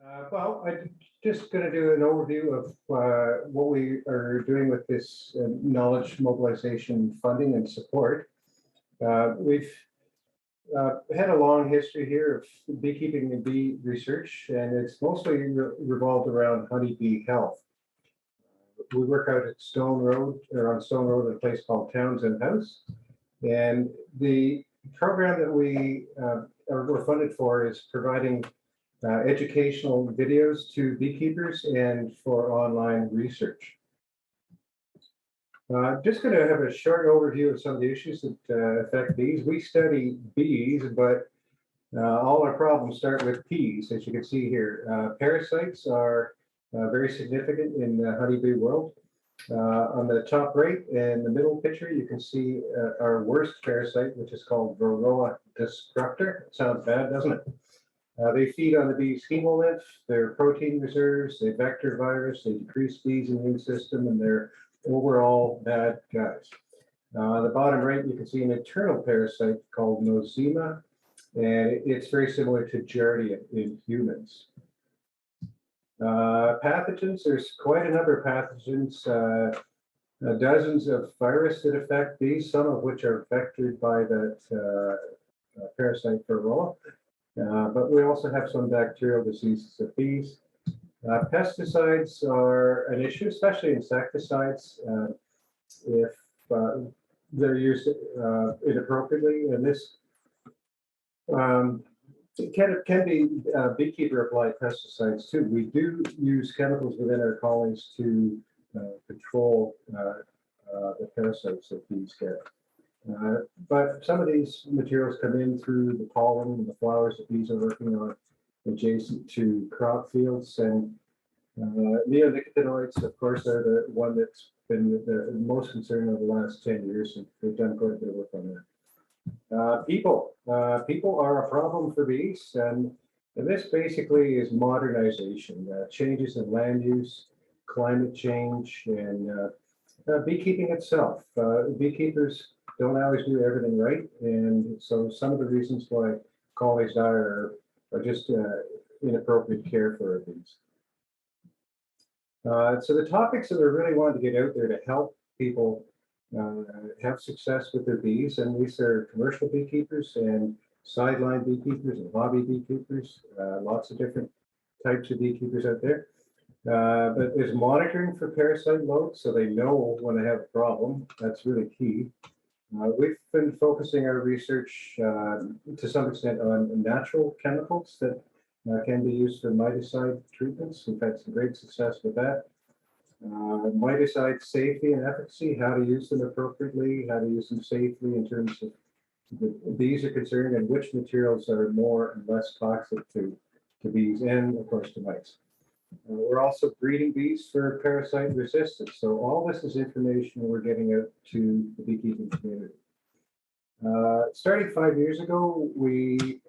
I'm just going to do an overview of what we are doing with this knowledge mobilization funding and support. We've had a long history here of beekeeping and bee research, and it's mostly revolved around honeybee health. We work out at Stone Road, or on Stone Road, in a place called Townsend House, and the program that we're funded for is providing educational videos to beekeepers and for online research. Just going to have a short overview of some of the issues that affect bees. We study bees, but all our problems start with bees, as you can see here. Parasites are very significant in the honeybee world. On the top right and the middle picture, you can see our worst parasite, which is called Varroa destructor. It sounds bad, doesn't it? They feed on the bee's hemolymph, their protein reserves, they vector virus, they decrease bees' immune system, and they're overall bad guys. On the bottom right, you can see an internal parasite called Nosema, and it's very similar to Giardia in humans. Pathogens, there's quite a number of pathogens, dozens of viruses that affect bees, some of which are vectored by that parasite Varroa. But we also have some bacterial diseases of bees. Pesticides are an issue, especially insecticides, if they're used inappropriately. And this can be beekeeper-applied pesticides too. We do use chemicals within our colonies to control the parasites that bees get. But some of these materials come in through the pollen and the flowers that bees are working on adjacent to crop fields. And neonicotinoids, of course, are the one that's been the most concern over the last 10 years, and we've done quite a bit of work on that. People are a problem for bees, and this basically is modernization, changes in land use, climate change, and beekeeping itself. Beekeepers don't always do everything right, and so some of the reasons why colonies die are just inappropriate care for our bees. So the topics that we really wanted to get out there to help people have success with their bees, and these are commercial beekeepers and sideline beekeepers and hobby beekeepers, lots of different types of beekeepers out there. But there's monitoring for parasite loads, so they know when they have a problem. That's really key. We've been focusing our research to some extent on natural chemicals that can be used for miticide treatments. We've had some great success with that. Miticide safety and efficacy, how to use them appropriately, how to use them safely in terms of the bees are concerned, and which materials are more and less toxic to bees and, of course, to mites. We're also breeding bees for parasite resistance. So all this is information we're getting out to the beekeeping community. Starting 5 years ago, we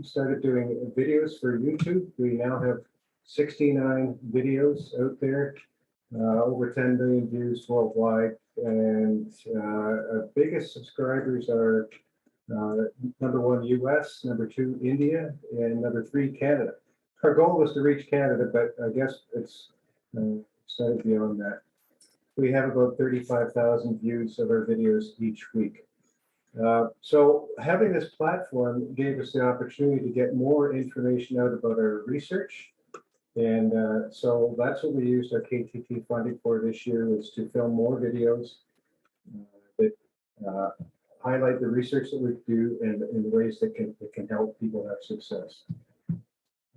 started doing videos for YouTube. We now have 69 videos out there, over 10 million views worldwide. And our biggest subscribers are number 1, US, number 2, India, and number 3, Canada. Our goal was to reach Canada, but I guess it's started beyond that. We have about 35,000 views of our videos each week. So having this platform gave us the opportunity to get more information out about our research. And so that's what we used our KTT funding for this year, was to film more videos that highlight the research that we do and in the ways that can help people have success.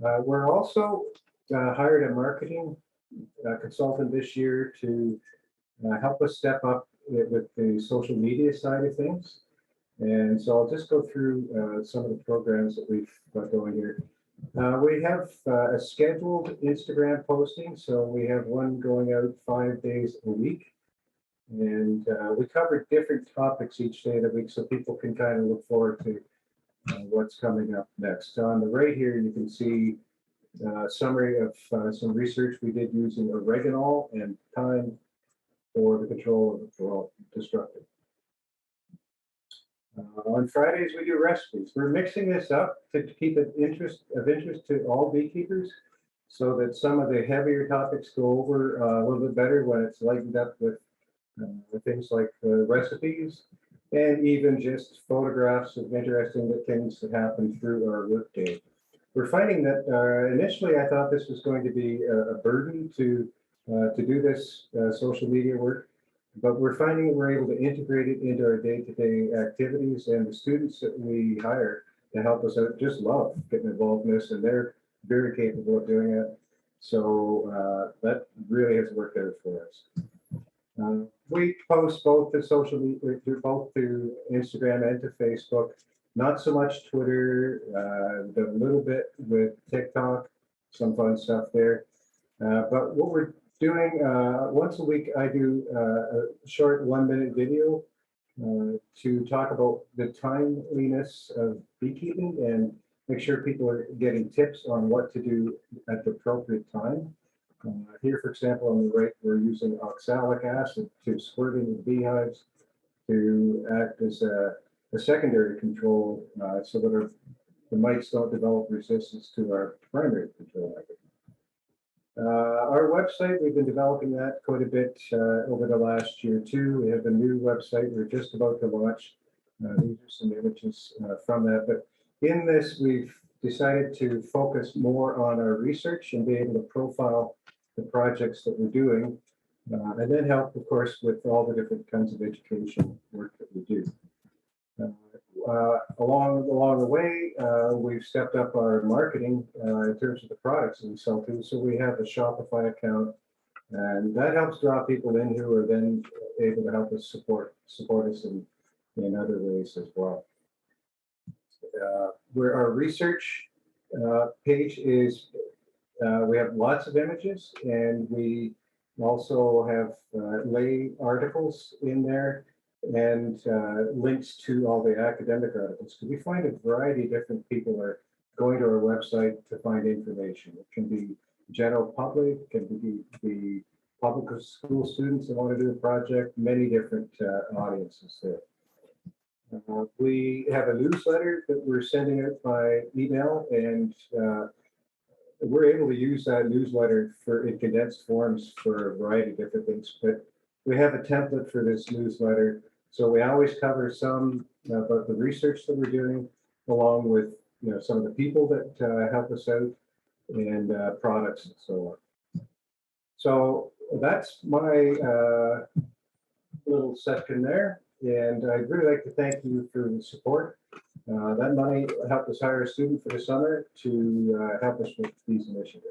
We're also hired a marketing consultant this year to help us step up with the social media side of things. And so I'll just go through some of the programs that we've got going here. We have a scheduled Instagram posting. So we have one going out 5 days a week. And we cover different topics each day of the week so people can kind of look forward to what's coming up next. On the right here, you can see a summary of some research we did using oregano and thyme for the control of the Varroa destructor. On Fridays, we do recipes. We're mixing this up to keep it of interest to all beekeepers. so that some of the heavier topics go over a little bit better when it's lightened up with things like recipes and even just photographs of interesting things that happen through our workday. We're finding that initially I thought this was going to be a burden to do this social media work, but we're finding we're able to integrate it into our day-to-day activities, and the students that we hire to help us out just love getting involved in this, and they're very capable of doing it. So that really has worked out for us. We post both to social media, both to Instagram and to Facebook. Not so much Twitter, a little bit with TikTok, some fun stuff there. But what we're doing once a week, I do a short 1-minute video to talk about the timeliness of beekeeping and make sure people are getting tips on what to do at the appropriate time. Here, for example, on the right, we're using oxalic acid to squirt into the beehives to act as a secondary control so that the mites don't develop resistance to our primary control method. Our website, we've been developing that quite a bit over the last year too. We have a new website we're just about to launch. These are some images from that. But in this, we've decided to focus more on our research and be able to profile the projects that we're doing, and then help, of course, with all the different kinds of education work that we do. Along the way, we've stepped up our marketing in terms of the products that we sell to. So we have a Shopify account, and that helps draw people in who are then able to help us support us in other ways as well. Where our research page is, we have lots of images, and we also have lay articles in there and links to all the academic articles. Because we find a variety of different people are going to our website to find information. It can be general public, it can be the public school students that want to do a project, many different audiences there. We have a newsletter that we're sending out by email, and we're able to use that newsletter in condensed forms for a variety of different things. But we have a template for this newsletter, so we always cover some about the research that we're doing, along with some of the people that help us out, and products and so on. So that's my little section there, and I'd really like to thank you for the support. That money helped us hire a student for the summer to help us with these initiatives.